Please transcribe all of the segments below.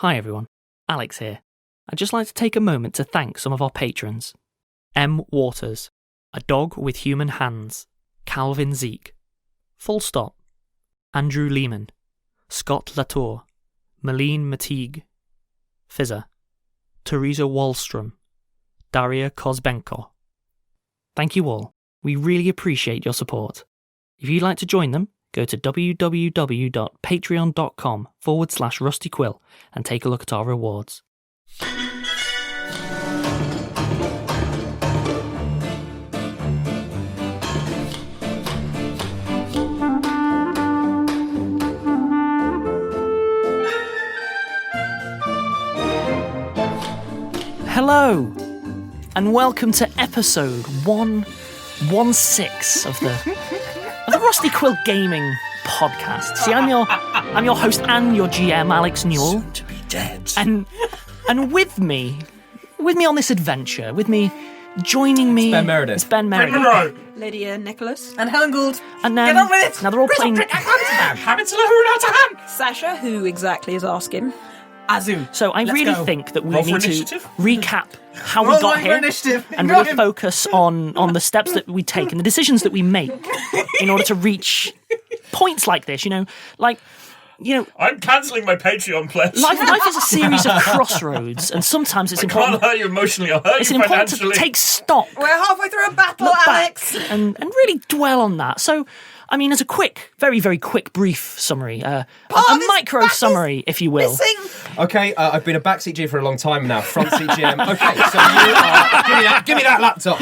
Hi everyone, Alex here. I'd just like to take a moment to thank some of our patrons. M. Waters, ADogWithHumanHands, Calvin Zeek, Full Stop, Andrew Lehmann, Scott LaTour, Merlene Martigue, Fizzer, Teresa Walstrum, Daria Kozbenko. Thank you all. We really appreciate your support. If you'd like to join them, go to www.patreon.com/Rusty Quill and take a look at our rewards. Hello, and welcome to episode 116 of the Rusty Quill Gaming Podcast. See, I'm your host and your GM, Alex Newall. Soon to be dead. And with me on this adventure, joining me, it's Ben Meredith. It's Ben Meredith. Lydia Nicholas. And Helen Gould. And Get on with it! Now they're all playing. Sasha, who exactly is asking? Azu. So I Let's really go. think that we Roll for need to initiative? recap how we Roll got for here initiative. and Go really him. focus on the steps that we take and the decisions that we make in order to reach points like this. I'm cancelling my Patreon pledge. Life is a series of crossroads, and sometimes it's I can't important. hurt you emotionally, I'll hurt It's you important to financially. take stock, We're halfway through a battle, look Alex. back, and really dwell on that. So, I mean, as a quick, very, very quick, brief summary, a this micro back is summary, if you will. Missing. Okay, I've been a backseat G for a long time now, front seat GM. Okay, so you are... Give me that laptop.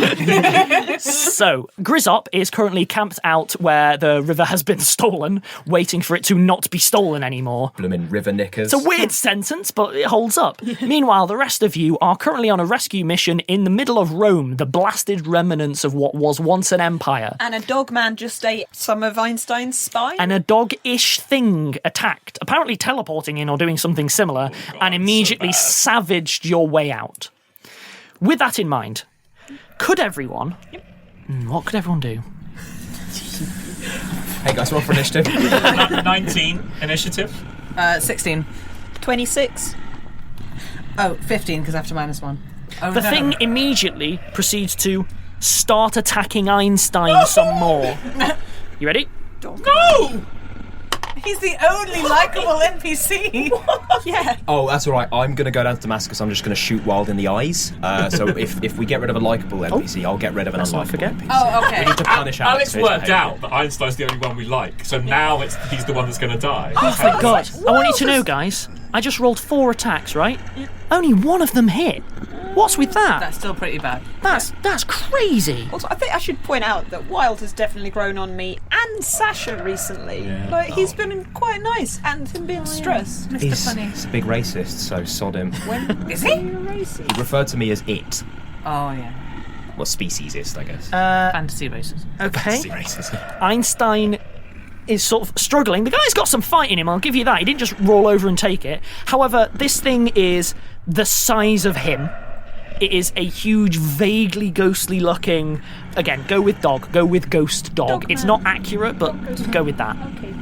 So, Grizzop is currently camped out where the river has been stolen, waiting for it to not be stolen anymore. Bloomin' river knickers. It's a weird sentence, but it holds up. Meanwhile, the rest of you are currently on a rescue mission in the middle of Rome, the blasted remnants of what was once an empire. And a dog man just ate some of Einstein's spine. And a dog-ish thing attacked, apparently teleporting in or doing something similar, and immediately savaged your way out. With that in mind, could everyone... What could everyone do? Hey guys, roll for initiative. 19 initiative. 16. 26. Oh, 15, because after -1. Oh, The no. thing immediately proceeds to start attacking Einstein some more. You ready? No! He's the only likeable NPC. Yeah. Oh, that's all right. I'm going to go down to Damascus. I'm just going to shoot wild in the eyes. So if we get rid of a likeable NPC, I'll get rid of an Let's not unlikable forget. NPC. Oh, okay. We need to punish Alex for his worked behaviour. out that Einstein's the only one we like, so now he's the one that's going to die. Oh, thank God. I want you to know, guys, I just rolled 4 attacks, right? Only one of them hit. What's with that? That's still pretty bad. That's crazy. Also, I think I should point out that Wild has definitely grown on me and Sasha recently. Yeah. Like, he's been quite nice and him being stressed. Mr. He's Funny. a big racist, so sod him. When Is he? racist? He referred to me as it. Oh, yeah. Well, speciesist, I guess. Fantasy races. Okay. Racist. Einstein is sort of struggling. The guy's got some fight in him, I'll give you that. He didn't just roll over and take it. However, this thing is the size of him. It is a huge, vaguely ghostly looking... Again, go with dog. Go with ghost dog. It's not accurate, but go with that. Okay.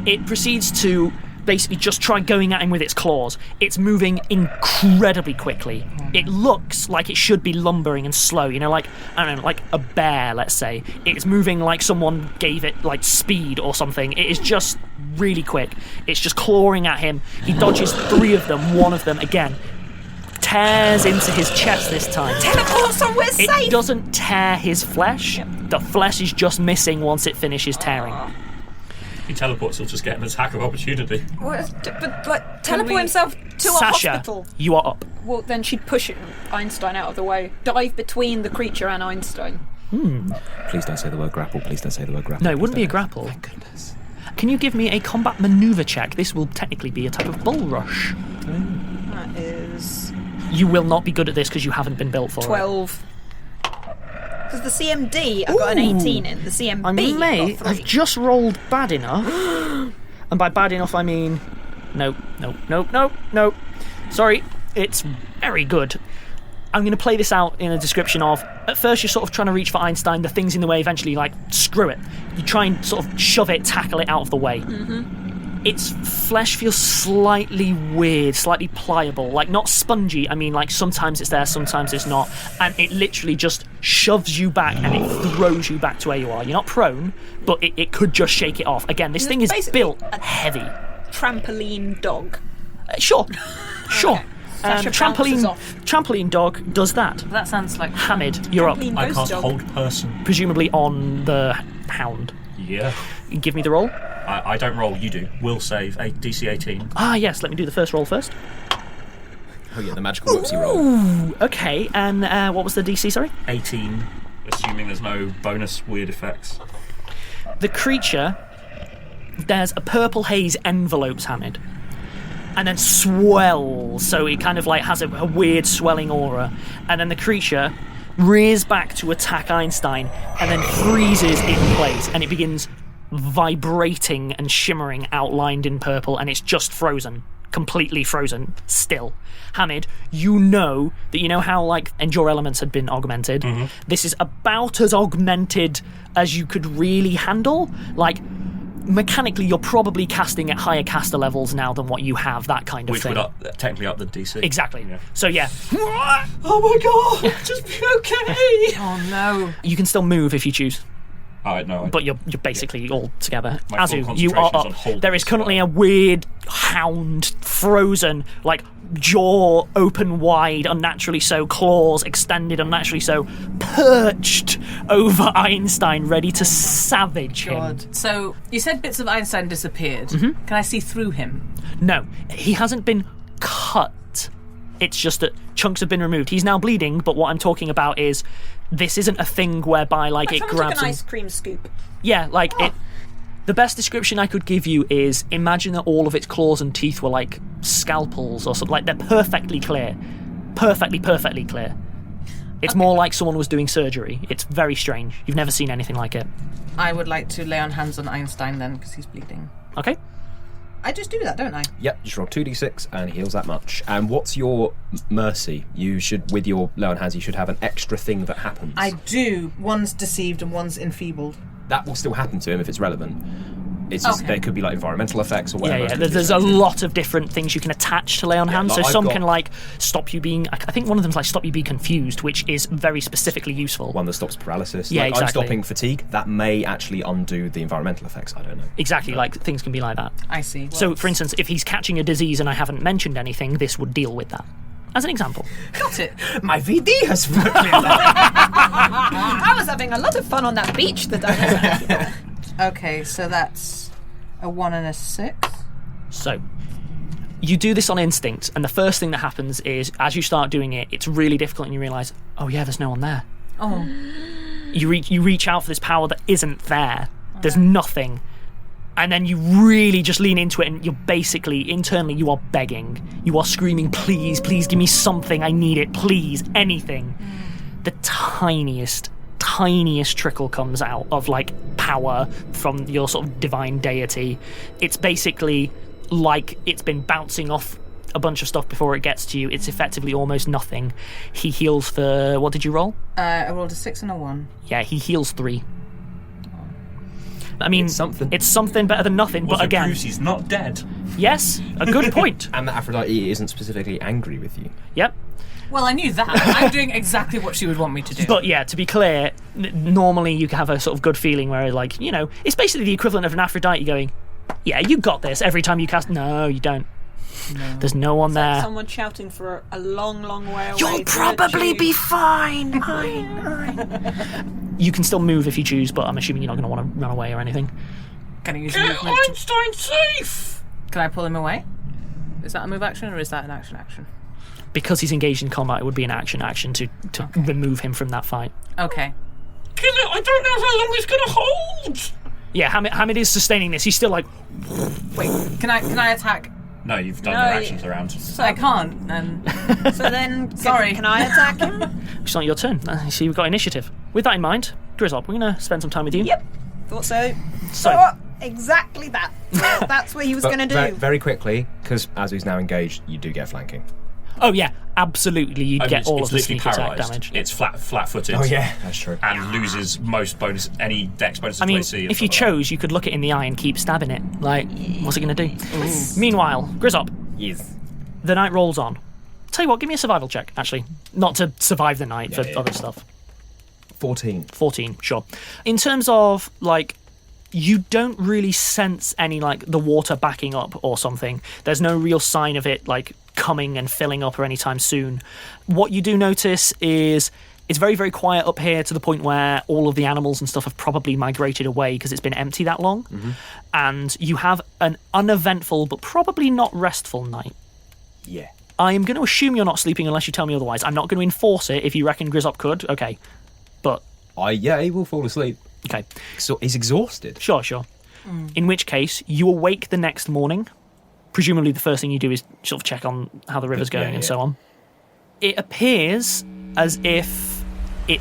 It proceeds to basically just try going at him with its claws. It's moving incredibly quickly. It looks like it should be lumbering and slow, like, I don't know, like a bear, let's say. It's moving like someone gave it, like, speed or something. It is just really quick. It's just clawing at him. He dodges 3 of them. One of them, again, tears into his chest this time. Teleport somewhere safe! It doesn't tear his flesh. The flesh is just missing once it finishes tearing. If he teleports, he'll just get an attack of opportunity. But, like, teleport we- himself to a Sasha, hospital. you are up. Well, then she'd push Einstein out of the way. Dive between the creature and Einstein. Please don't say the word grapple. Please don't say the word grapple. No, it wouldn't be a Please grapple. don't. Thank goodness. Can you give me a combat maneuver check? This will technically be a type of bull rush. That is You will not be good at this because you haven't been built for 12. Because the CMD, I got an 18 in. The CMB, it. I may got have 3. just rolled bad enough. And by bad enough, I mean... No. Sorry, it's very good. I'm going to play this out in a description of, at first you're sort of trying to reach for Einstein, the thing's in the way, eventually, like, screw it. You try and sort of shove it, tackle it out of the way. its flesh feels slightly weird, slightly pliable, like not spongy. I mean, like sometimes it's there, sometimes it's not, and it literally just shoves you back and it throws you back to where you are. You're not prone, but it could just shake it off. Again, this thing is built heavy. Trampoline dog. Sure. Okay. Sasha bounces off. Trampoline dog does that. That sounds like Hamid, you're up. Trampoline I ghost cast dog. hold person. Presumably on the hound. Yeah. Give me the roll. I don't roll, you do. Will save, DC 18. Ah, yes, let me do the first roll first. Oh yeah, the magical whoopsie roll. Ooh, okay, and what was the DC, sorry? 18, assuming there's no bonus weird effects. The creature, there's a purple haze envelopes Hamid, and then swells, so it kind of like has a weird swelling aura, and then the creature rears back to attack Einstein, and then freezes in place, and it begins vibrating and shimmering, outlined in purple, and it's just frozen. Completely frozen, still. Hamid, you know how like endure elements had been augmented. Mm-hmm. This is about as augmented as you could really handle. Like, mechanically, you're probably casting at higher caster levels now than what you have, that kind of Which thing. would technically up the DC. Exactly. Yeah. So yeah. Oh my god! Just be okay! Oh no. You can still move if you choose. Alright, no. But you're basically all together. My full Azu, you are concentration's on up. hold There is this currently spell. a weird hound, frozen, like jaw open wide, unnaturally so, claws extended, unnaturally so, perched over Einstein, ready to savage him. God. So you said bits of Einstein disappeared. Mm-hmm. Can I see through him? No, he hasn't been cut. It's just that chunks have been removed. He's now bleeding, but what I'm talking about is this isn't a thing whereby like it Someone grabs took an him. ice cream scoop. Yeah, like it. The best description I could give you is imagine that all of its claws and teeth were like scalpels or something. Like they're perfectly clear, perfectly clear. It's more like someone was doing surgery. It's very strange. You've never seen anything like it. I would like to lay on hands on Einstein then, because he's bleeding. Okay. I just do that, don't I? Yep, just roll 2d6 and heals that much. And what's your mercy? You should, with your low on hands, you should have an extra thing that happens. I do. One's deceived and one's enfeebled. That will still happen to him if it's relevant. It's just, there could be like environmental effects or whatever. Yeah. There's a lot of different things you can attach to lay on hands. like So I've some got- can like stop you being. I think one of them's like stop you being confused, which is very specifically useful. One that stops paralysis. Yeah, like, exactly. I'm stopping fatigue. That may actually undo the environmental effects. I don't know. Exactly, like things can be like that. I see. Well, So, for instance, if he's catching a disease and I haven't mentioned anything, this would deal with that. As an example. got it. My VD has worked. I was having a lot of fun on that beach that I Okay, so that's a 1 and a 6. So, you do this on instinct, and the first thing that happens is, as you start doing it, it's really difficult, and you realise, oh yeah, there's no one there. Oh. You reach out for this power that isn't there. There's nothing. And then you really just lean into it, and you're basically, internally, you are begging. You are screaming, please give me something, I need it, please, anything. The tiniest trickle comes out of like power from your sort of divine deity. It's basically like it's been bouncing off a bunch of stuff before it gets to you. It's effectively almost nothing. He heals for, what did you roll? I rolled a 6 and a 1. Yeah, he heals 3. I mean, It's something. It's something better than nothing, but Also again, proves he's not dead. yes, a good point. And that Aphrodite isn't specifically angry with you. Yep. Well, I knew that. I'm doing exactly what she would want me to do. But yeah, to be clear, normally you can have a sort of good feeling where, like, you know, it's basically the equivalent of an Aphrodite going, yeah, you got this every time you cast. No, you don't. No. There's no one there. Someone shouting for a long, long way away. You'll to probably let be you- fine. You can still move if you choose, but I'm assuming you're not going to want to run away or anything. Can I use movement to... Einstein safe! Can I pull him away? Is that a move action or is that an action? Because he's engaged in combat, it would be an action to remove him from that fight. Okay. Kill it! I don't know how long it's gonna hold! Yeah, Hamid is sustaining this. He's still like, Wait, can I attack? No, you've done No, your you- actions around. So I can't, then... So then, Sorry. can I attack him? it's not your turn. So you've got initiative. With that in mind, Grizzop, we're going to spend some time with you. Yep. Thought so. So, Exactly that. Well, that's what he was going to do. Very quickly, because Azu's now engaged, you do get flanking. Oh yeah, absolutely. You'd get all of the literally sneak attack paralysed. damage. It's flat-footed. Oh yeah, that's true. And loses most bonus, any dex bonuses I mean, to AC. if you chose, you could look it in the eye and keep stabbing it. Like, what's it going to do? Meanwhile, Grizzop, Yes. the night rolls on. Tell you what, give me a survival check, actually. Not to survive the night, for other stuff. 14. 14, sure. In terms of, like, you don't really sense any, like, the water backing up or something. There's no real sign of it, like, coming and filling up or anytime soon. What you do notice is it's very, very quiet up here to the point where all of the animals and stuff have probably migrated away because it's been empty that long. Mm-hmm. And you have an uneventful but probably not restful night. Yeah. I am going to assume you're not sleeping unless you tell me otherwise. I'm not going to enforce it. If you reckon Grizzop could, okay. But... he will fall asleep. Okay. So he's exhausted. Sure. In which case, you awake the next morning. Presumably the first thing you do is sort of check on how the river's going and so on. It appears as if it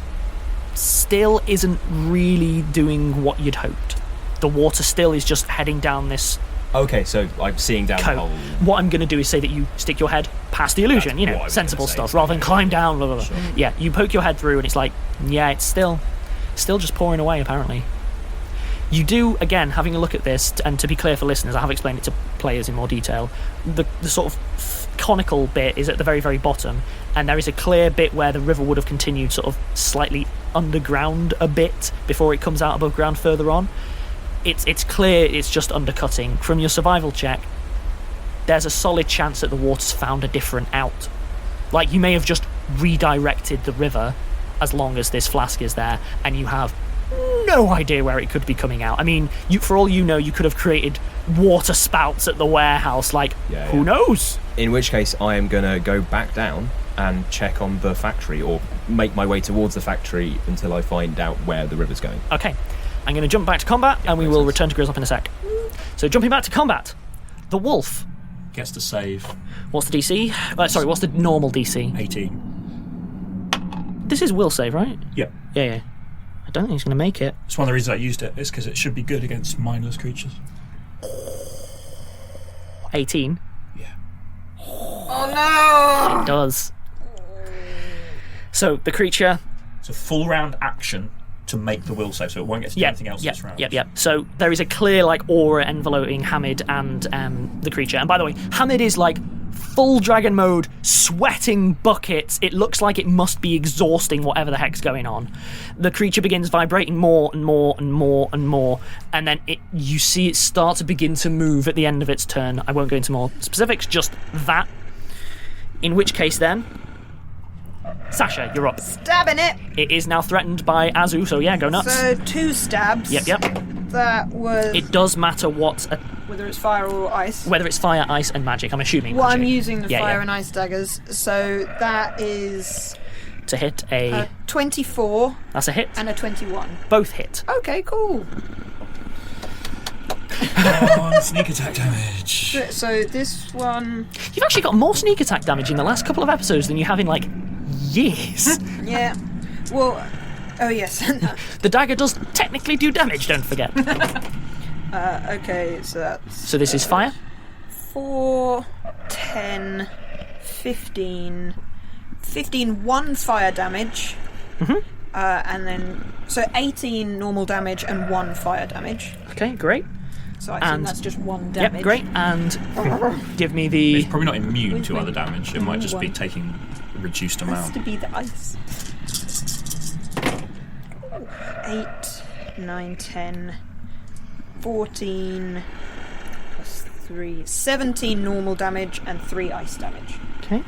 still isn't really doing what you'd hoped. The water still is just heading down this Okay, so I'm seeing down the coat. hole. What I'm going to do is say that you stick your head past the illusion, That's what I was sensible gonna say. stuff, rather than climb down, blah, blah, blah. Sure. Yeah, you poke your head through and it's like, yeah, it's still just pouring away, apparently. You do, again, having a look at this, and to be clear for listeners, I have explained it to players in more detail, the sort of conical bit is at the very, very bottom, and there is a clear bit where the river would have continued sort of slightly underground a bit before it comes out above ground further on. It's clear it's just undercutting. From your survival check, there's a solid chance that the water's found a different out. Like, you may have just redirected the river as long as this flask is there, and you have no idea where it could be coming out. I mean, for all you know, you could have created water spouts at the warehouse. Like, who knows? In which case, I am going to go back down and check on the factory, or make my way towards the factory until I find out where the river's going. Okay. I'm going to jump back to combat, and we will return to Grizzop in a sec. So, jumping back to combat, the wolf Gets to save. What's the DC? What's the normal DC? 18. This is will save, right? Yeah. Yeah. I don't think he's going to make it. It's one of the reasons I used it, is because it should be good against mindless creatures. 18. Yeah. Oh no! It does. So, the creature... It's a full round action to make the will save, so it won't get to do anything else this round. Yep. So there is a clear aura enveloping Hamid and the creature. And by the way, Hamid is full dragon mode, sweating buckets. It looks like it must be exhausting whatever the heck's going on. The creature begins vibrating more and more and more and more, and then you see it start to begin to move at the end of its turn. I won't go into more specifics, just that. In which case then, Sasha, you're up. Stabbing it. It is now threatened by Azu, so yeah, go nuts. So 2 stabs. Yep. That was... It does matter whether it's fire or ice. whether it's fire, ice, and magic. I'm assuming Well, magic. I'm using the fire and ice daggers, so that is to hit a 24 that's a hit. and a 21. Both hit. Okay, cool. Sneak attack damage. So this one... You've actually got more sneak attack damage in the last couple of episodes than you have in years. Yeah. Well, oh yes. The dagger does technically do damage, don't forget. Okay, so that's... So this is fire? 4, 10, 15, 1 fire damage. Mm-hmm. And then... So 18 normal damage and 1 fire damage. Okay, great. So I think that's just 1 damage. Yep, great. And give me the... It's probably not immune to other damage. It might just be taking a reduced It has amount. to be the ice. 8, 9, 10, 14, plus 3, 17 normal damage and 3 ice damage. Okay.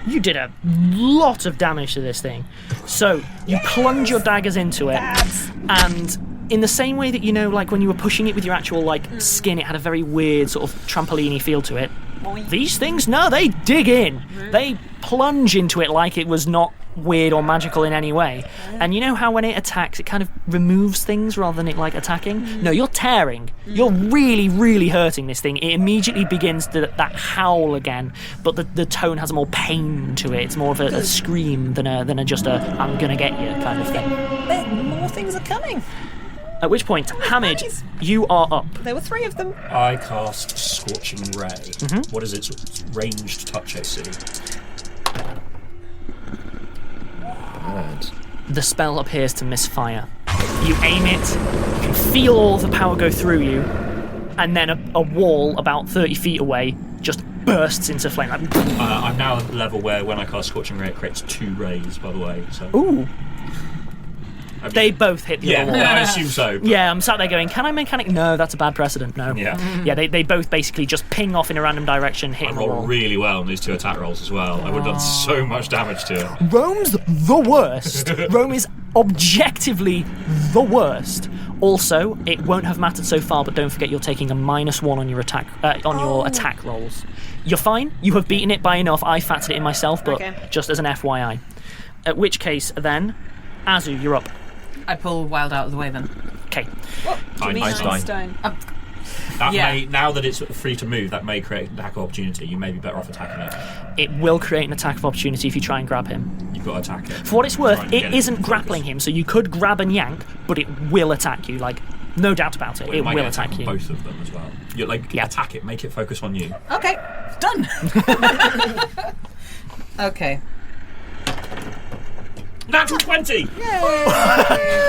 You did a lot of damage to this thing. So, you plunge your daggers into it, and in the same way that, when you were pushing it with your actual, skin, it had a very weird sort of trampoline-y feel to it. These things, no, they dig in. They plunge into it like it was not weird or magical in any way. And you know how when it attacks, it kind of removes things rather than it, attacking? No, you're tearing. You're really, really hurting this thing. It immediately begins that howl again, but the tone has a more pain to it. It's more of a scream than a just a I'm gonna get you kind of thing. More things are coming. At which point, Hamid, you are up. There were 3 of them. I cast Scorching Ray. What is its ranged touch AC? the spell appears to misfire. You aim it, you can feel all the power go through you, and then a wall about 30 feet away just bursts into flame. I'm now at the level where when I cast Scorching Ray, it creates 2 rays, by the way. So. Ooh. They both hit the other wall. I assume so. Yeah, I'm sat there going, can I mechanic? No, that's a bad precedent, no. Yeah. Yeah, they both basically just ping off in a random direction, I hitting the wall. rolled really well on these 2 attack rolls as well. I would have done so much damage to it. Rome's the worst. Rome is objectively the worst. Also, it won't have mattered so far, but don't forget you're taking a -1 on your attack your attack rolls. You're fine. You have beaten it by enough. I factored it in myself, but just as an FYI. At which case, then, Azu, you're up. I pull Wild out of the way then. Okay. Einstein. That may, now that it's free to move, that may create an attack of opportunity. You may be better off attacking it. It will create an attack of opportunity if you try and grab him. You've got to attack it. For what it's worth, it isn't grappling him, so you could grab and yank, but it will attack you. Like, no doubt about it. It will attack you. Both of them as well. You attack it, make it focus on you. Okay, done. Okay. Natural 20!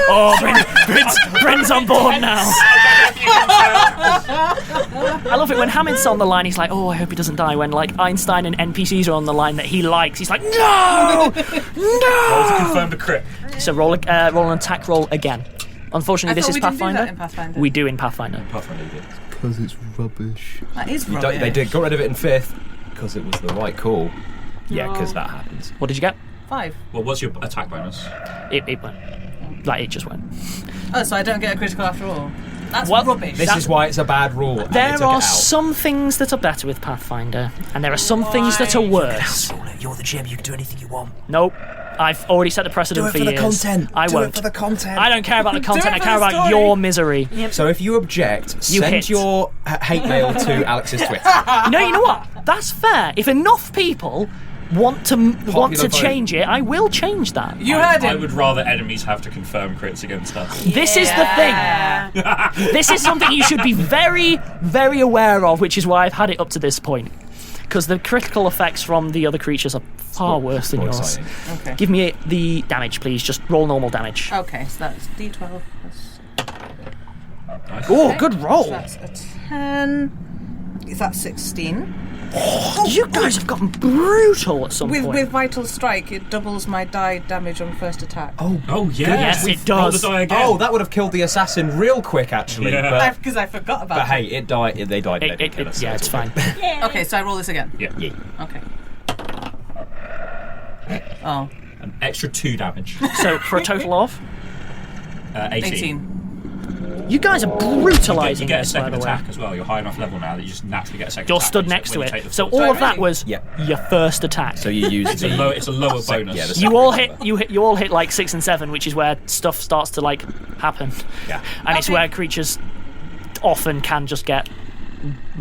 Oh, Bryn's on board now. I love it when Hamid's on the line. He's like, "Oh, I hope he doesn't die." When like Einstein and NPCs are on the line that he likes, he's like, "No, no!" Roll to confirm the crit. So roll an attack roll again. Unfortunately, this is Pathfinder. We do in Pathfinder. Pathfinder did. Because it's rubbish. That is rubbish. They got rid of it in 5th because it was the right call. Yeah, because that happens. What did you get? 5. Well, what's your attack bonus? It went. Like, it just went. Oh, so I don't get a critical after all. That's Well, rubbish. This is why it's a bad rule. and they There took it are out. some things that are better with Pathfinder, and there are some things that are worse. You're the GM, you can do anything you want. Nope. I've already set the precedent for years. I Do won't. it for the content. I don't care about the content. I it for care the about story. your misery. So if you object, send hit. your hate mail to Alex's Twitter. No, you know what? That's fair. If enough people want to vote. change it, I will change that. You heard I him. would rather enemies have to confirm crits against us. This is the thing. This is something you should be very, very aware of, which is why I've had it up to this point. Because the critical effects from the other creatures are far worse than more yours. exciting. Okay. Give me the damage, please. Just roll normal damage. Okay, so that's D12 plus... Oh, good roll. So that's a 10. Is that 16? You guys have gotten brutal at some With point. Vital Strike, it doubles my die damage on first attack. Oh yeah. Yes, it Roll does. the die again. Oh, that would have killed the assassin real quick, actually. Yeah. Because I forgot about But it. hey, it died. They died. They didn't kill us, so Yeah, it's all fine. good. Okay, so I roll this again. Yeah. Okay. Oh, An extra 2 damage. So, for a total of? 18. 18. You guys are brutalising You get a this, by second the way. attack as well. You're high enough level now that you just naturally get a second You're attack. stood when next to you take it. the So full all Oh, of that really? was Yeah. your first attack. So you use It's a lower bonus. Yeah, the You all hit like 6 and 7, which is where stuff starts to like happen. Yeah. And it's Okay. where creatures often can just get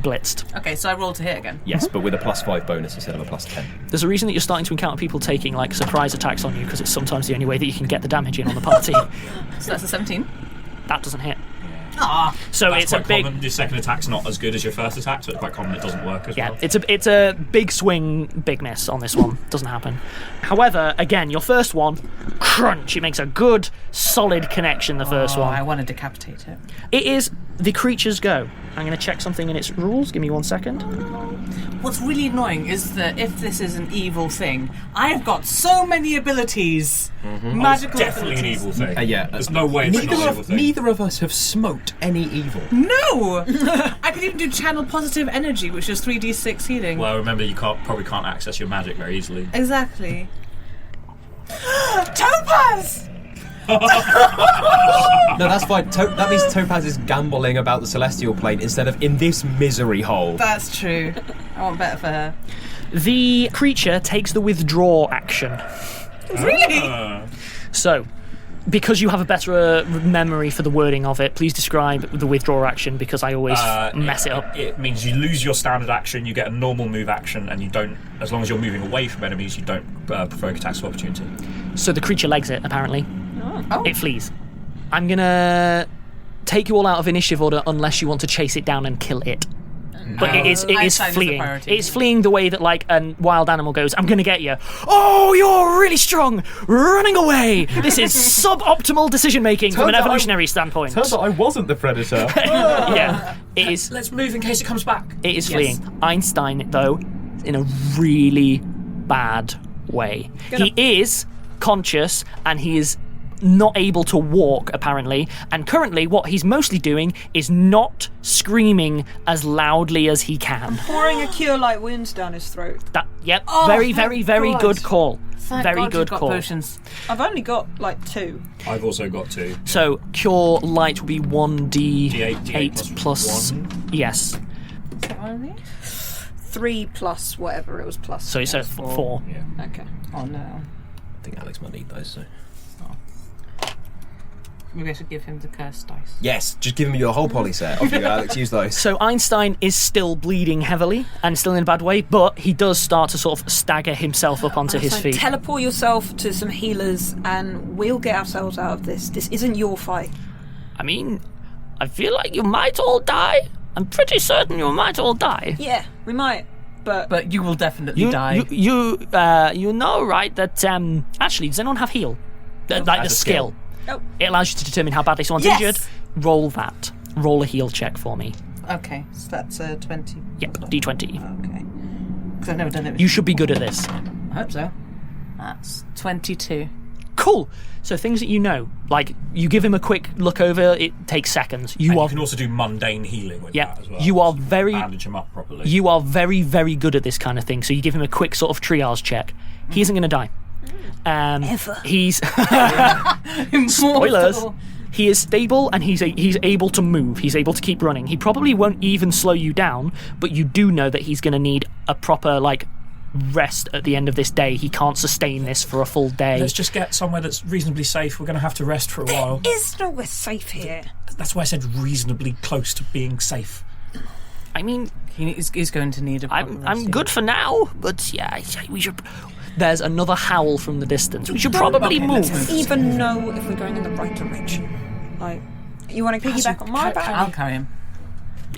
blitzed. Okay, so I roll to hit again. Yes, but with a +5 bonus instead of a +10. There's a reason that you're starting to encounter people taking like surprise attacks on you, because it's sometimes the only way that you can get the damage in on the party. So that's a 17. That doesn't hit. Ah, So That's it's a quite big common. Your second attack's not as good as your first attack, so it's quite common it doesn't work as well. it's a big swing, big miss on this one. Doesn't happen. However, again, your first one, crunch. It makes a good, solid connection. The first I one. want to decapitate it. It is the creature's go. I'm going to check something in its rules. Give me 1 second. What's really annoying is that if this is an evil thing, I've got so many abilities. Magical Definitely an abilities. evil thing. Yeah. There's no way it's not an evil thing. Neither of us have smoked any evil. No! I could even do channel positive energy, which is 3d6 healing. Well, remember you probably can't access your magic very easily. Exactly. Topaz! No, that's fine. That means Topaz is gambling about the celestial plane instead of in this misery hole. That's true. I want better for her. The creature takes the withdraw action. Really? So, because you have a better memory for the wording of it, please describe the withdraw action, because I always mess it up. It means you lose your standard action, you get a normal move action, and you don't, as long as you're moving away from enemies, you don't provoke attacks of opportunity. So the creature legs it, apparently. Oh. It flees. I'm gonna take you all out of initiative order unless you want to chase it down and kill it. But it is Einstein is the fleeing. priority. It's fleeing the way that like a wild animal goes, I'm going to get you. Oh, you're really strong. Running away. This is suboptimal decision making from an evolutionary standpoint. Turns out I wasn't the predator. Yeah, it is. Let's move in case it comes back. It is fleeing. Einstein, though, in a really bad way. He is conscious and he is not able to walk, apparently, and currently what he's mostly doing is not screaming as loudly as he can. Pouring a cure light wounds down his throat. Very, very, very good call. Thank Very God good you've got call. Potions. I've only got like 2. I've also got 2. So cure light will be 1d8 D8 plus 1. Yes. 3 plus whatever it was plus. So it's 4. Yeah. Okay. Oh no. I think Alex might need those. So. Maybe I should give him the cursed dice. Yes, just give him your whole poly set. Off you go, Alex. Use those. So Einstein is still bleeding heavily and still in a bad way, but he does start to sort of stagger himself up onto his feet. Teleport yourself to some healers and we'll get ourselves out of this. This isn't your fight. I mean, I feel like you might all die. I'm pretty certain you might all die. Yeah, we might, but you will definitely die. You know, right, that, actually, does anyone have heal? Like the skill. Oh. It allows you to determine how badly someone's injured. Roll that. Roll a heal check for me. Okay, so that's 20. Yep, d20. Okay. Because I've never done it. You should be good at this. I hope so. That's 22. Cool. So things that you know, like you give him a quick look over, it takes seconds. You can also do mundane healing with that as well. You are very bandage him up properly. You are very, very good at this kind of thing. So you give him a quick sort of triage check. He isn't going to die. Ever. He's spoilers. He is stable and he's able to move. He's able to keep running. He probably won't even slow you down, but you do know that he's going to need a proper rest at the end of this day. He can't sustain this for a full day. Let's just get somewhere that's reasonably safe. We're going to have to rest for a while. There is nowhere safe here. That's why I said reasonably close to being safe. I mean, he's going to need a. I'm good for now, but yeah, we should. There's another howl from the distance. We should probably move. Let's even know if we're going in the right direction. Like, you want to piggyback on my back? I'll carry him.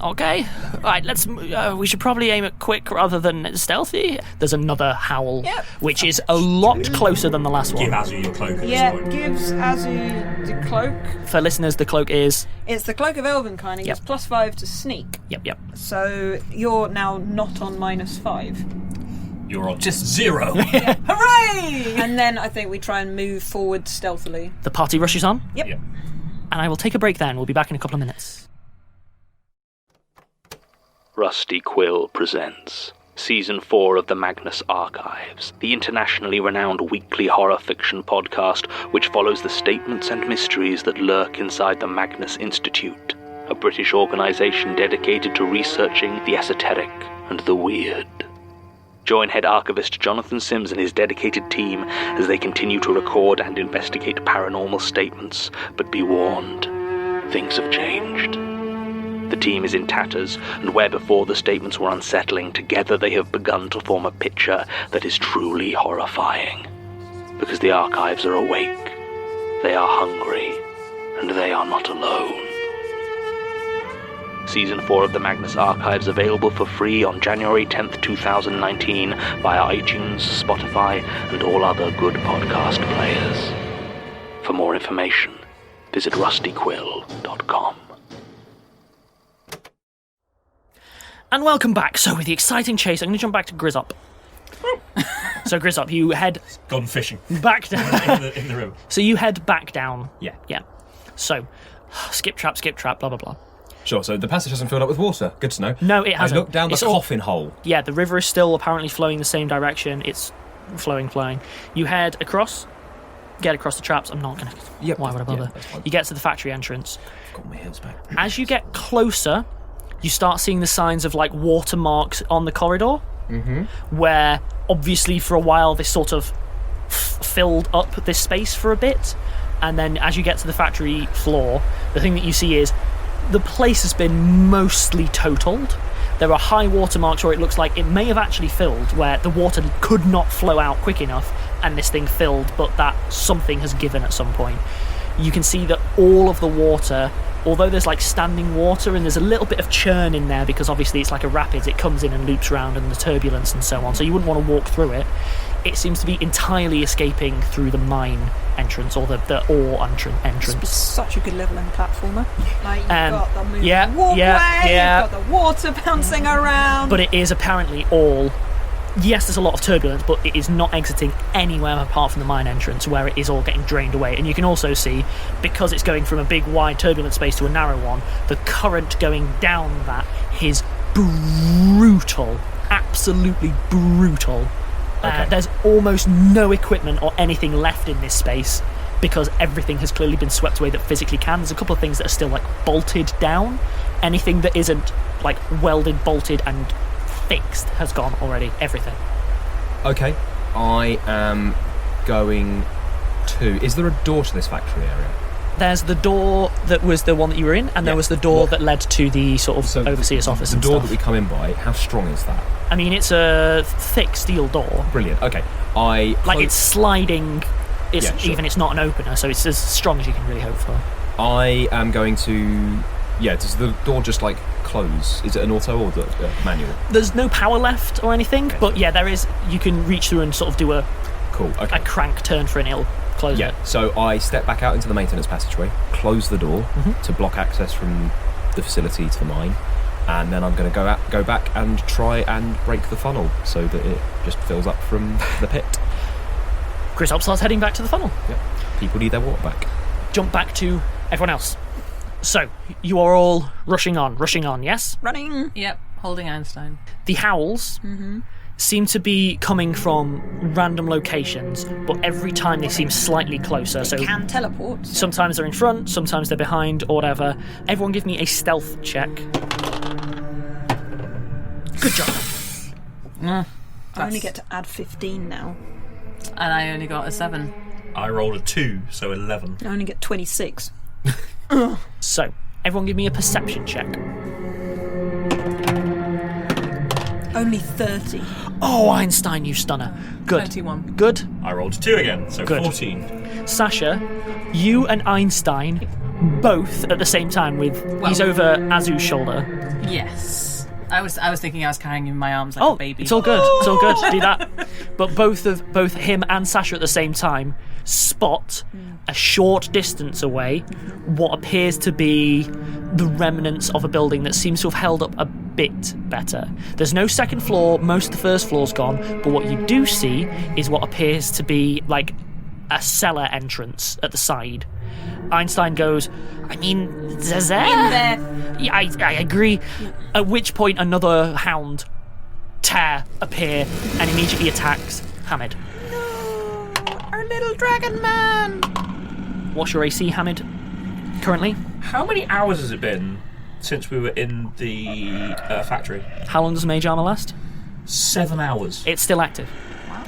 Okay, right. Let's. We should probably aim at quick rather than stealthy. There's another howl, which is a lot closer than the last one. Give Azu your cloak. Gives Azu the cloak. For listeners, the cloak is. It's the cloak of Elvenkind. It gets +5 to sneak. Yep. So you're now not on -5. You're on just 0. Hooray! And then I think we try and move forward stealthily. The party rushes on. Yep. And I will take a break then. We'll be back in a couple of minutes. Rusty Quill presents Season 4 of the Magnus Archives, the internationally renowned weekly horror fiction podcast which follows the statements and mysteries that lurk inside the Magnus Institute, a British organisation dedicated to researching the esoteric and the weird. Join head archivist Jonathan Sims and his dedicated team as they continue to record and investigate paranormal statements, but be warned, things have changed. The team is in tatters, and where before the statements were unsettling, together they have begun to form a picture that is truly horrifying. Because the archives are awake, they are hungry, and they are not alone. Season 4 of the Magnus Archives available for free on January 10th, 2019 via iTunes, Spotify, and all other good podcast players. For more information, visit rustyquill.com. And welcome back. So with the exciting chase, I'm going to jump back to Grizzop. So Grizzop, you head gone fishing back down in the river. So you head back down. Yeah. So skip trap, blah blah blah. Sure. So the passage hasn't filled up with water. Good to know. No, it hasn't. I looked down the coffin hole. Yeah, the river is still apparently flowing the same direction. It's flowing. You head across. Get across the traps. I'm not going to. Yep. Why would I bother? You get to the factory entrance. I've got my heels back. As you get closer, you start seeing the signs of watermarks on the corridor, where obviously for a while this sort of filled up this space for a bit, and then as you get to the factory floor, the thing that you see is the place has been mostly totaled. There are high watermarks where it looks like it may have actually filled, where the water could not flow out quick enough and this thing filled, but that something has given at some point. You can see that all of the water although there's like standing water and there's a little bit of churn in there because obviously it's like a rapids, it comes in and loops around and the turbulence and so on, so you wouldn't want to walk through it. It seems to be entirely escaping through the mine entrance or the ore entrance. It's such a good level in the platformer. Like, you've got the moving walkway, you've got the water bouncing around. But it is apparently all... Yes, there's a lot of turbulence, but it is not exiting anywhere apart from the mine entrance, where it is all getting drained away. And you can also see, because it's going from a big, wide, turbulent space to a narrow one, the current going down that is brutal. Absolutely brutal. Okay. There's almost no equipment or anything left in this space because everything has clearly been swept away that physically can. There's a couple of things that are still like bolted down. Anything that isn't like welded, bolted and fixed has gone already. Everything. Okay, I am going to... Is there a door to this factory area? There's the door that was the one that you were in, and there was the door that led to the sort of overseer's office the and door stuff. that we come in by, how strong is that? I mean, it's a thick steel door. Brilliant, okay. It's sliding. It's Yeah, sure. even it's not an opener, so it's as strong as you can really hope for. I am going to... Yeah, does the door just, like, close? Is it an auto or the manual? There's no power left or anything, but yeah, there is. You can reach through and sort of do a Cool, okay. crank turn for it, and it'll close it. So I step back out into the maintenance passageway, close the door to block access from the facility to the mine, and then I'm going to go back and try and break the funnel so that it just fills up from the pit. Grizzop starts heading back to the funnel. Yep. People need their water back. Jump back to everyone else. So, you are all rushing on, yes? Running. Yep, holding Einstein. The howls seem to be coming from random locations, but every time they seem slightly closer. So Can teleport. sometimes they're in front, sometimes they're behind, or whatever. Everyone give me a stealth check. Good job. I only get to add 15 now. And I only got a 7. I rolled a 2, so 11. I only get 26. So, everyone give me a perception check. Only 30. Oh, Einstein, you stunner. Good. 21. Good. I rolled a 2 again, so Good. 14. Sasha, you and Einstein both at the same time with... he's over Azu's shoulder. Yes. I was thinking I was carrying him in my arms like a baby. It's all good. It's all good. Do that. But both him and Sasha at the same time spot a short distance away what appears to be the remnants of a building that seems to have held up a bit better. There's no second floor. Most of the first floor's gone. But what you do see is what appears to be like a cellar entrance at the side. Einstein goes, I mean, there's there. Yeah, I agree. At which point another hound tear appear and immediately attacks Hamid. No, our little dragon man. What's your AC, Hamid, currently? How many hours has it been since we were in the factory? How long does Mage Armor last? 7 hours. It's still active.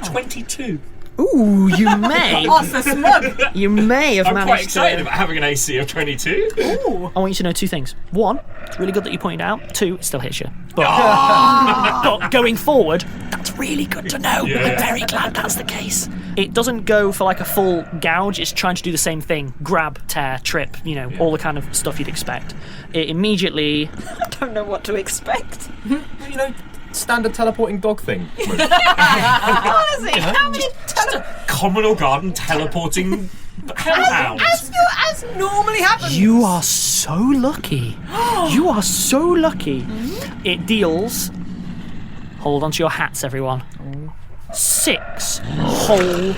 22. Ooh, you may. Oh, so smug. You may have I'm managed quite excited to... about having an AC of 22. Ooh. I want you to know two things. One, it's really good that you pointed out. Two, it still hits you. But going forward, that's really good to know. Yeah. I'm very glad that's the case. It doesn't go for like a full gouge. It's trying to do the same thing. Grab, tear, trip, all the kind of stuff you'd expect. It immediately... I don't know what to expect. Standard teleporting dog thing. Honestly, how many Common or garden teleporting hellhound. as normally happens? You are so lucky. You are so lucky. It deals... Hold on to your hats, everyone. 6 whole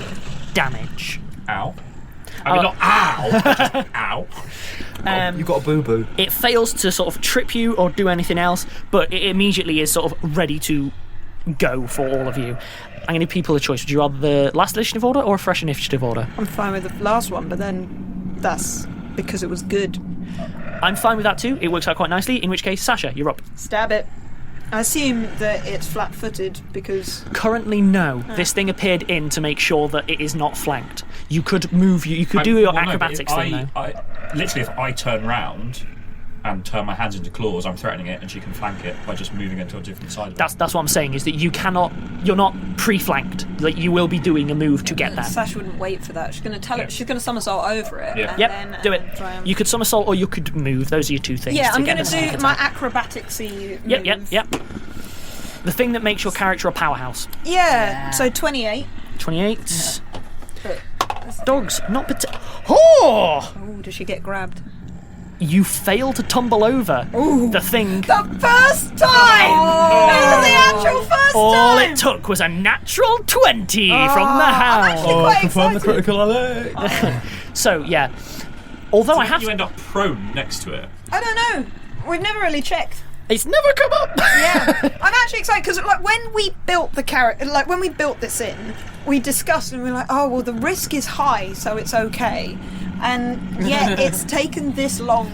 damage. Ow. I mean, not ow. Just ow. You got a boo-boo. It fails to sort of trip you or do anything else, but it immediately is sort of ready to go for all of you. I'm going to give people a choice. Would you rather the last initiative order or a fresh initiative order? I'm fine with the last one, but then that's because it was good. I'm fine with that too. It works out quite nicely, in which case, Sasha, you're up. Stab it. I assume that it's flat-footed because... Currently, no. This thing appeared in to make sure that it is not flanked. You could move, you could do your acrobatics thing, though. Literally, if I turn round and turn my hands into claws, I'm threatening it, and she can flank it by just moving it to a different side of it. That's what I'm saying, is that you're not pre-flanked. Like, you will be doing a move to get that. Sasha wouldn't wait for that. She's going to tell it. She's going to somersault over it. Yeah. And Do it. try You could somersault or you could move. Those are your two things. Yeah, I'm going to do my acrobaticsy move. Yep. The thing that makes your character a powerhouse. Yeah. So 28. 28. Dogs, not Oh! Oh, does she get grabbed? You fail to tumble over. Ooh. The thing. The first time! It was the actual first All time! it took was a natural 20 from the hound. I'm actually quite confirm the excited. critical alert. So, yeah. Although I have You end up prone next to it. I don't know. We've never really checked. It's never come up. Yeah, I'm actually excited because, like, when we built the character, like when we built this in, we discussed and we were like, oh well, the risk is high, so it's okay. And yet, it's taken this long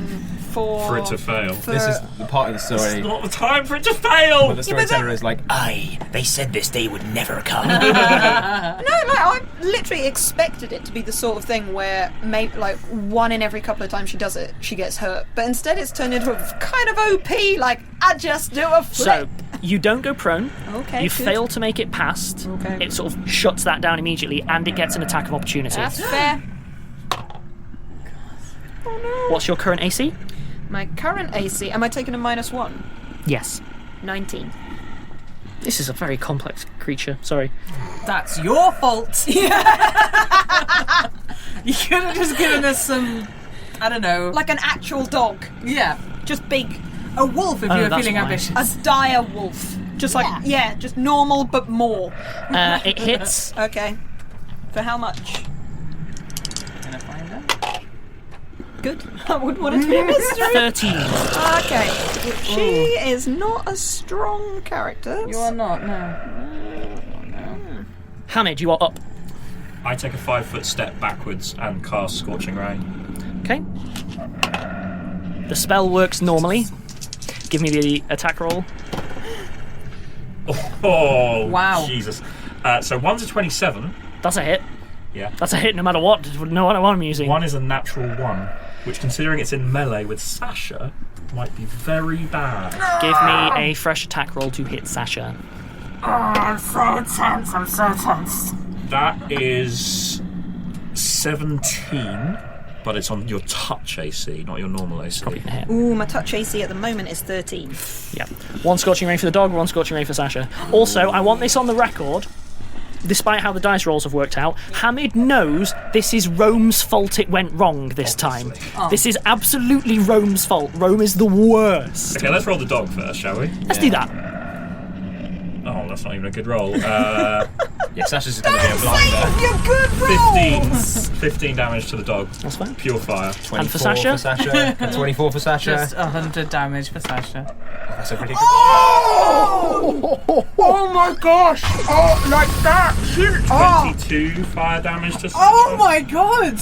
for it to fail. This is the part of the story. It's not the time for it to fail! But the storyteller is like, Aye, they said this day would never come. No, like I literally expected it to be the sort of thing where maybe like one in every couple of times she does it, she gets hurt. But instead, it's turned into a kind of OP. Like I just do a flip. So, you don't go prone. Okay, You good. fail to make it past. Okay. It sort of shuts that down immediately, and it gets an attack of opportunity. That's fair. What's your current AC? My current AC. Am I taking a -1? Yes. 19. This is a very complex creature. Sorry. That's your fault. You could have just given us some, I don't know. Like an actual dog, Yeah. just big. A wolf if Oh, you were that's feeling fine. ambitious. A dire wolf. Just like, yeah, just normal but more. It hits. Okay. For how much? Gonna find out. Good. I wouldn't want it to be a mystery. 13. Okay. She is not a strong character. You are not, no. Hamid, you are up. I take a 5-foot step backwards and cast Scorching Ray. Okay. The spell works normally. Give me the attack roll. Oh, Wow. Jesus. So one's a 27. That's a hit. Yeah. That's a hit no matter what. No matter what I'm using. One is a natural 1, which, considering it's in melee with Sasha, might be very bad. Give me a fresh attack roll to hit Sasha. I'm so tense. That is 17, but it's on your touch AC, not your normal AC. Probably gonna hit. Ooh, my touch AC at the moment is 13. Yeah. One Scorching Ray for the dog, one Scorching Ray for Sasha. Also, I want this on the record. Despite how the dice rolls have worked out, Hamid knows this is Rome's fault it went wrong this time. This is absolutely Rome's fault. Rome is the worst. Okay, let's roll the dog first, shall we? Let's do that. Oh, that's not even a good roll. yeah, Sasha's going to be a blinder. You're good rolls! 15 damage to the dog. That's fine. Pure fire. 24 And for Sasha? 24 for Sasha. Just 100 damage for Sasha. That's a pretty good. Oh my gosh! Oh, like that! 22 fire damage to Sasha. Oh my god!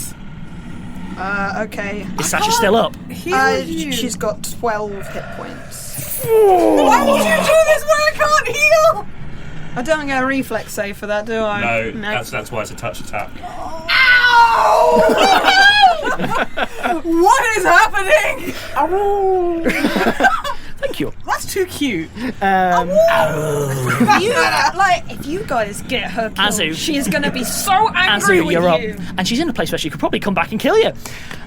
Okay. Is Sasha still up? Heal you. She's got 12 hit points. Why would you do this when I can't heal? I don't get a reflex save for that, do I? No, that's why it's a touch attack. What is happening? Thank you. That's too cute. If you guys get her killed, Azu. she's going to be so angry Azu, with you're up. you. And she's in a place where she could probably come back and kill you.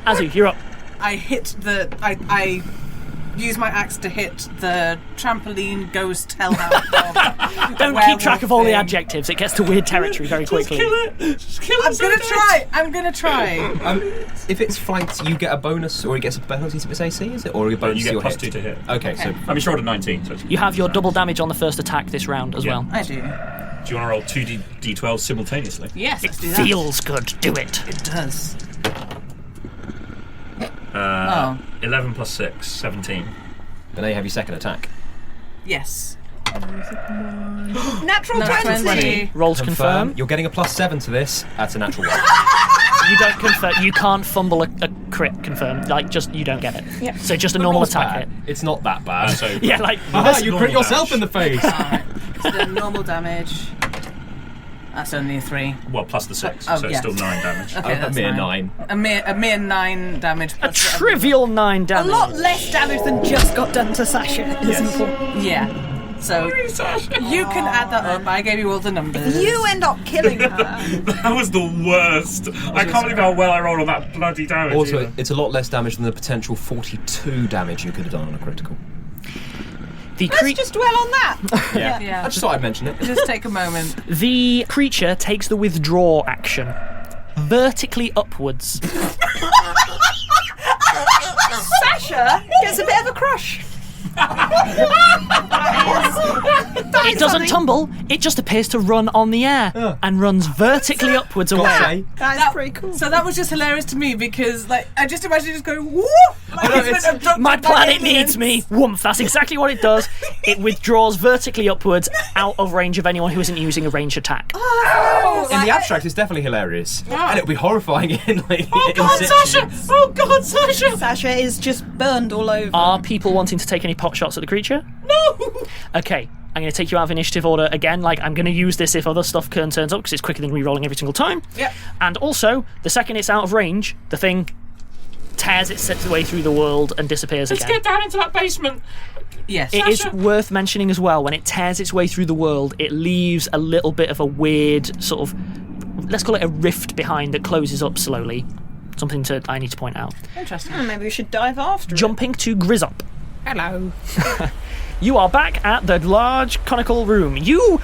Azu, you're up. I hit the. I use my axe to hit the trampoline ghost hellhound. Don't keep track of all the adjectives. It gets to weird territory very quickly. Just kill it. I'm gonna try. If it's flanked, you get a bonus, or it gets a penalty to its AC, is it? Or a bonus You to get your plus hit? 2 to hit. Okay, so I mean, she rolled a 19. So You have your double damage on the first attack this round as Yeah. well. I do. do you want to roll 2 d12 simultaneously? Yes, let's do that. Feels good. Do it. It does. 11 plus 6, 17. and now you have your second attack. Yes. Natural 20. Rolls confirm. You're getting a +7 to this. That's a natural 1. You don't confirm. You can't fumble a crit confirm. Like, just you don't get it. Yeah. So just a normal attack hit. It's not that bad. So Yeah, like Aha, you normal crit yourself damage. in the face. So the normal damage. That's only a 3. Well, plus the 6, Oh, so it's yeah. still 9 damage. Okay, A that's mere 9. 9. A mere 9 damage. A plus whatever. trivial 9 A damage. lot less damage than just got done to Sasha. Is important. Yeah. So you can add that up. I gave you all the numbers. You end up killing her. That was the worst. I can't believe how well I rolled on that bloody damage. Also, either. it's a lot less damage than the potential 42 damage you could have done on a critical. Let's just dwell on that. Yeah. Yeah. I just thought I'd mention it. Just take a moment. The creature takes the withdraw action, vertically upwards. Sasha gets a bit of a crush. It doesn't tumble, it just appears to run on the air and runs vertically upwards away. That's pretty cool. So that was just hilarious to me because, like, I just imagine it just going whoop. Like it's been abducted My by planet aliens. needs me. Woomph, that's exactly what it does. It withdraws vertically upwards out of range of anyone who isn't using a ranged attack. Oh, In the abstract, it's definitely hilarious. And it'll be horrifying in like. oh God, Sasha! Oh God, Sasha! Sasha is just burned all over. Are people wanting to take any pot shots at the creature? No. Okay, I'm going to take you out of initiative order again. Like, I'm going to use this if other stuff turns up because it's quicker than re-rolling every single time. Yep. And also, the second it's out of range, the thing tears its way through the world and disappears Let's again. get down into that basement. Yes. It is worth mentioning as well, when it tears its way through the world, it leaves a little bit of a weird sort of, let's call it a rift behind that closes up slowly. Something I need to point out. Interesting. Maybe we should dive after it. Jumping to Grizzop. Hello. You are back at the large conical room. You've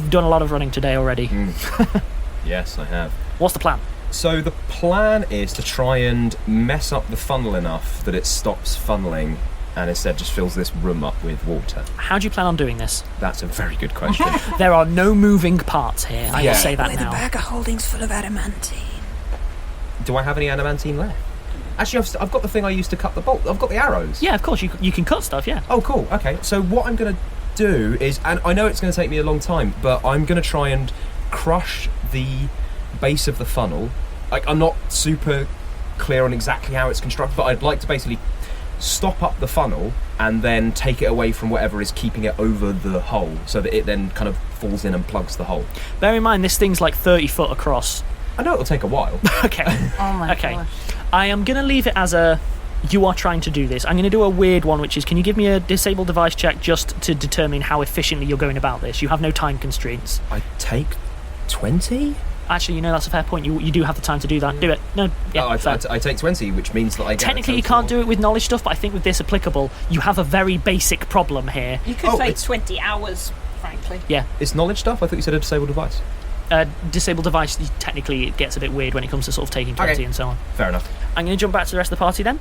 done a lot of running today already. Yes, I have. What's the plan? So the plan is to try and mess up the funnel enough that it stops funneling and instead just fills this room up with water. How do you plan on doing this? That's a very good question. There are no moving parts here. I will say that With now. a bag of holdings full of adamantine. Do I have any adamantine left? Actually, I've got the thing I used to cut the bolt. I've got the arrows. Yeah, of course, you can cut stuff, yeah. Oh, cool. Okay. So what I'm going to do is, and I know it's going to take me a long time, but I'm going to try and crush the base of the funnel. Like, I'm not super clear on exactly how it's constructed, but I'd like to basically stop up the funnel and then take it away from whatever is keeping it over the hole so that it then kind of falls in and plugs the hole. Bear in mind, this thing's like 30 foot across. I know it'll take a while. Okay. Oh my Okay. gosh. I am going to leave it as you are trying to do this. I'm going to do a weird one, which is, can you give me a disable device check just to determine how efficiently you're going about this? You have no time constraints. I take 20? Actually, that's a fair point. You do have the time to do that. Do it. No, yeah, I fair. take 20, which means that I get Technically, you can't do it with knowledge stuff, but I think with this applicable, you have a very basic problem here. You could Oh, take it's- 20 hours, frankly. Yeah. It's knowledge stuff? I thought you said a disabled device. Disable device, technically, it gets a bit weird when it comes to sort of taking 20 Okay. and so on. Fair enough. I'm going to jump back to the rest of the party then.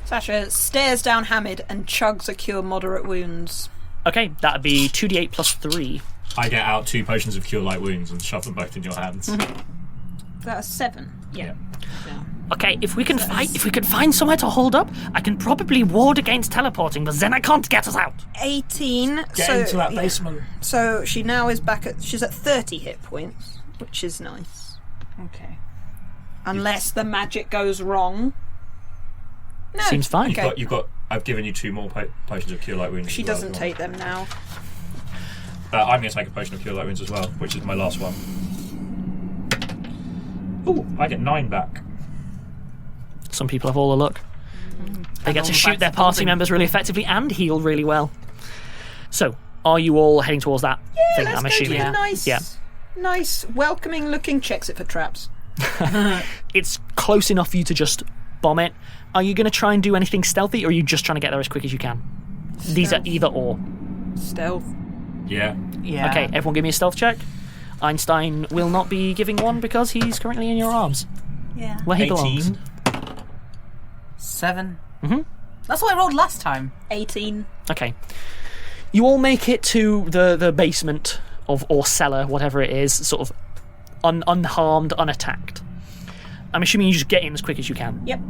Sasha stares down Hamid and chugs a cure moderate wounds. Okay, that would be 2d8 plus 3. I get out 2 potions of cure light wounds and shove them both in your hands. That's 7. Yeah. Okay, if we can find somewhere to hold up, I can probably ward against teleporting, but then I can't get us out. 18. Get into that basement. So she now is she's at 30 hit points, which is nice. Okay. Unless the magic goes wrong. No. Seems fine. Okay. I've given you 2 more potions of cure light wounds. She as well, doesn't if you take them now. want. I'm going to take a potion of cure light wounds as well, which is my last one. Ooh, I get 9 back. Some people have all the luck. They get to shoot their party members really effectively and heal really well. So, are you all heading towards that thing, Let's I'm go assuming? to the nice, welcoming looking, checks it for traps. It's close enough for you to just bomb it. Are you going to try and do anything stealthy, or are you just trying to get there as quick as you can? These are either or. Stealth. Yeah. Yeah. Okay, everyone give me a stealth check. Einstein will not be giving one because he's currently in your arms, Yeah. where he 18. belongs. 7. Mhm. That's what I rolled last time. 18. Okay. You all make it to the basement or cellar, whatever it is, sort of unharmed, unattacked. I'm assuming you just get in as quick as you can. Yep.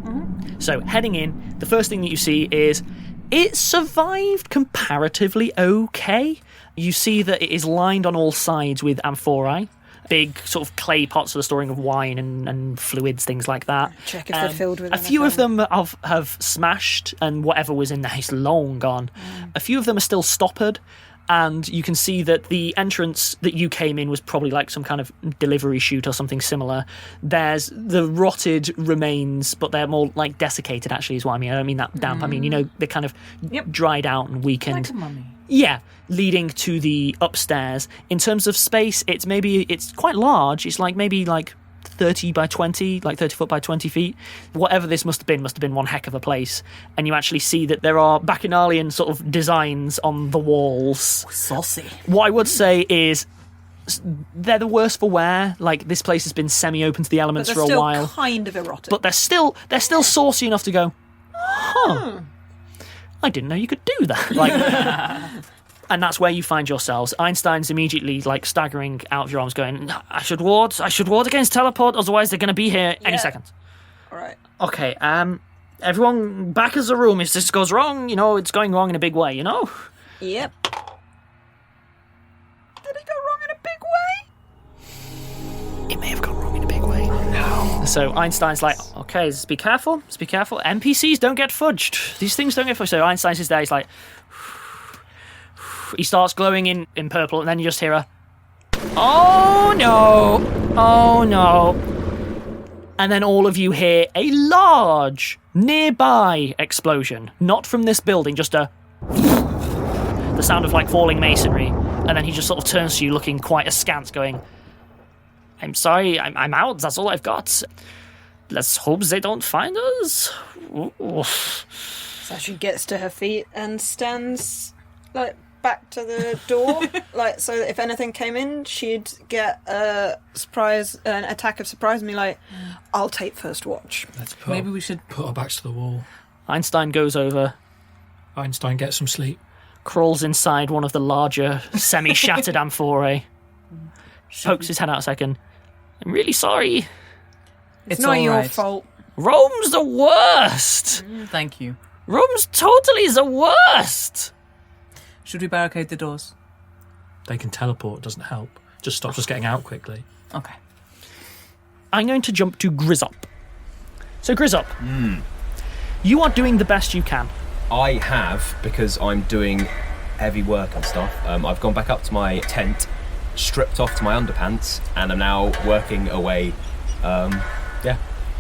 So, heading in, the first thing that you see is it survived comparatively okay. You see that it is lined on all sides with amphorae, big sort of clay pots for the storing of wine and fluids, things like that. Check if they're filled with a few of anything. them have smashed, and whatever was in there is long gone. A few of them are still stoppered, and you can see that the entrance that you came in was probably like some kind of delivery chute or something similar. There's the rotted remains, but they're more like desiccated, actually, is what I mean. I don't mean that damp. I mean, they're kind of dried out and weakened. Like a mummy. Yeah, leading to the upstairs. In terms of space, it's quite large. It's like maybe like 30 by 20, like 30 foot by 20 feet. Whatever this must have been one heck of a place. And you actually see that there are Bacchanalian sort of designs on the walls. Saucy. What I would say is they're the worse for wear. Like, this place has been semi-open to the elements for a while. But they're still kind of erotic. But they're still saucy enough to go, huh, I didn't know you could do that. Like, and that's where you find yourselves. Einstein's immediately like staggering out of your arms, going, I should ward against teleport, otherwise they're going to be here any second. All right. Okay, everyone back as a room. If this goes wrong, it's going wrong in a big way, Yep. Did it go wrong in a big way? It may have gone wrong in a big way. No. So Einstein's like, okay, just be careful. NPCs don't get fudged. These things don't get fudged. So Einstein's is there, he's like, he starts glowing in purple, and then you just hear a, oh no. And then all of you hear a large, nearby explosion. Not from this building, just the sound of like falling masonry. And then he just sort of turns to you looking quite askance, going, I'm sorry, I'm out, that's all I've got. Let's hope they don't find us. Ooh. So she gets to her feet and stands like back to the door, like so that if anything came in, she'd get an attack of surprise and be like, I'll take first watch. Maybe we should put our backs to the wall. Einstein goes over. Einstein gets some sleep. Crawls inside one of the larger, semi-shattered amphorae. Pokes his head out a second. I'm really sorry. It's not your fault. Rome's the worst. Thank you. Rome's totally the worst. Should we barricade the doors? They can teleport, doesn't help. Just stops us getting out quickly. Okay. I'm going to jump to Grizzop. So Grizzop, you are doing the best you can. I have, because I'm doing heavy work and stuff. I've gone back up to my tent, stripped off to my underpants, and I'm now working away.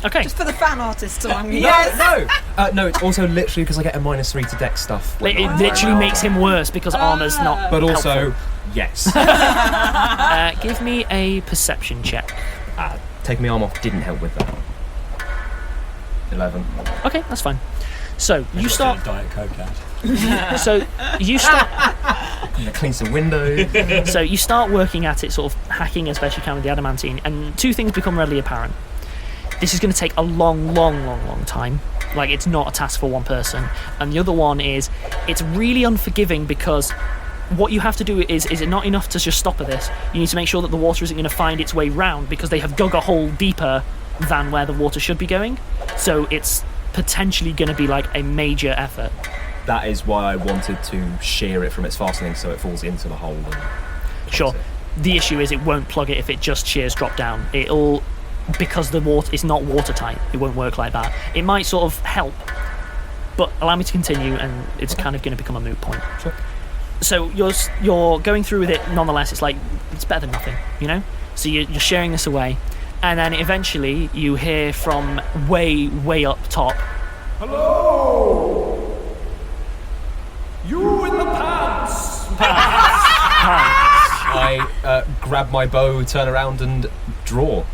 Okay. Just for the fan artists among you. No, it's also literally because I get a -3 to dex stuff. It literally makes him worse because armor's not But also, helpful. yes. Give me a perception check. Taking my arm off didn't help with that. 11. Okay, that's fine. So you start. Diet Coke ad. So you start. Clean some windows. So you start working at it, sort of hacking as best you can with the adamantine, and two things become readily apparent. This is going to take a long time. Like, it's not a task for one person. And the other one is, it's really unforgiving because what you have to do is it not enough to just stop at this? You need to make sure that the water isn't going to find its way round because they have dug a hole deeper than where the water should be going. So it's potentially going to be like a major effort. That is why I wanted to shear it from its fastening so it falls into the hole. Sure. The issue is it won't plug it if it just shears drop down. It'll... Because the water is not watertight, it won't work like that. It might sort of help, but allow me to continue, and it's kind of going to become a moot point. Sure. So you're going through with it nonetheless. It's like, it's better than nothing, So you're sharing this away, and then eventually you hear from way up top, Hello! You in the pants! I grab my bow, turn around, and draw.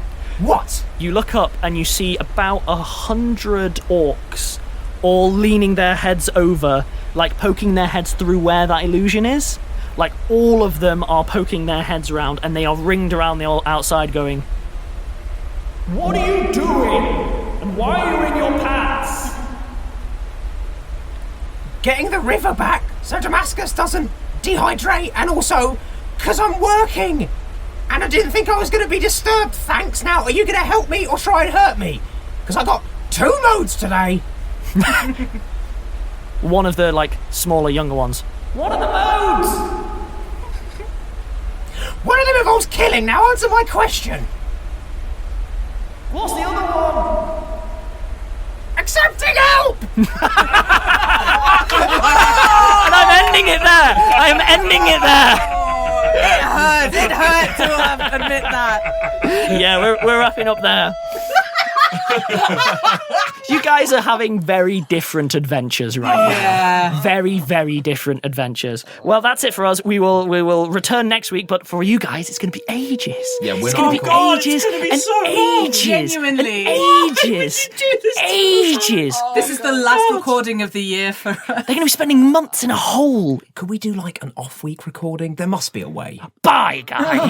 What? You look up and you see about 100 orcs all leaning their heads over, like poking their heads through where that illusion is. Like, all of them are poking their heads around, and they are ringed around the outside going, What are you doing? And why are you in your pants? Getting the river back so Damascus doesn't dehydrate, and also because I'm working. And I didn't think I was going to be disturbed, thanks. Now, are you going to help me or try and hurt me? Because I got 2 modes today. One of the, like, smaller, younger ones. What are the modes? One of them involves killing. Now answer my question. What's the other one? Accepting help! And I'm ending it there. I'm ending it there. It hurt to admit that. Yeah, we're wrapping up there. You guys are having very different adventures right now. Very, very different adventures. Well, that's it for us. We will return next week, but for you guys, it's going to be ages. Yeah, it's going to be ages and ages genuinely. and ages. Ages. This is the last recording of the year for us. They're going to be spending months in a hole. Could we do like an off-week recording? There must be a way. Bye, guys.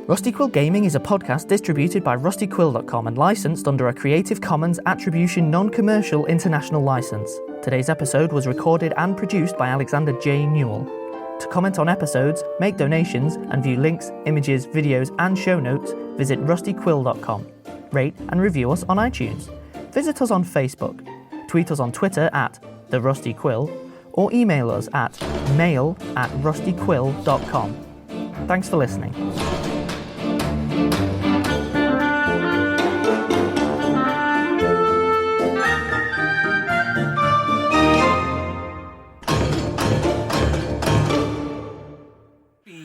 Rusty Quill Gaming is a podcast distributed by rustyquill.com and licensed under a Creative Commons Attribution Non-Commercial International License. Today's episode was recorded and produced by Alexander J. Newall. To comment on episodes, make donations, and view links, images, videos, and show notes, visit rustyquill.com. Rate and review us on iTunes. Visit us on Facebook. Tweet us on Twitter at @TheRustyQuill or email us at mail@rustyquill.com. Thanks for listening.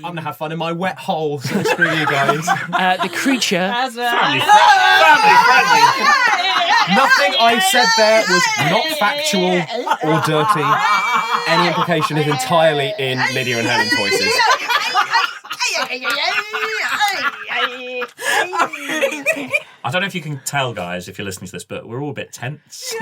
I'm going to have fun in my wet hole, so screw you guys. The creature... Family friendly. Nothing I said there was not factual or dirty. Any implication is entirely in Lydia and Helen's voices. I don't know if you can tell, guys, if you're listening to this, but we're all a bit tense.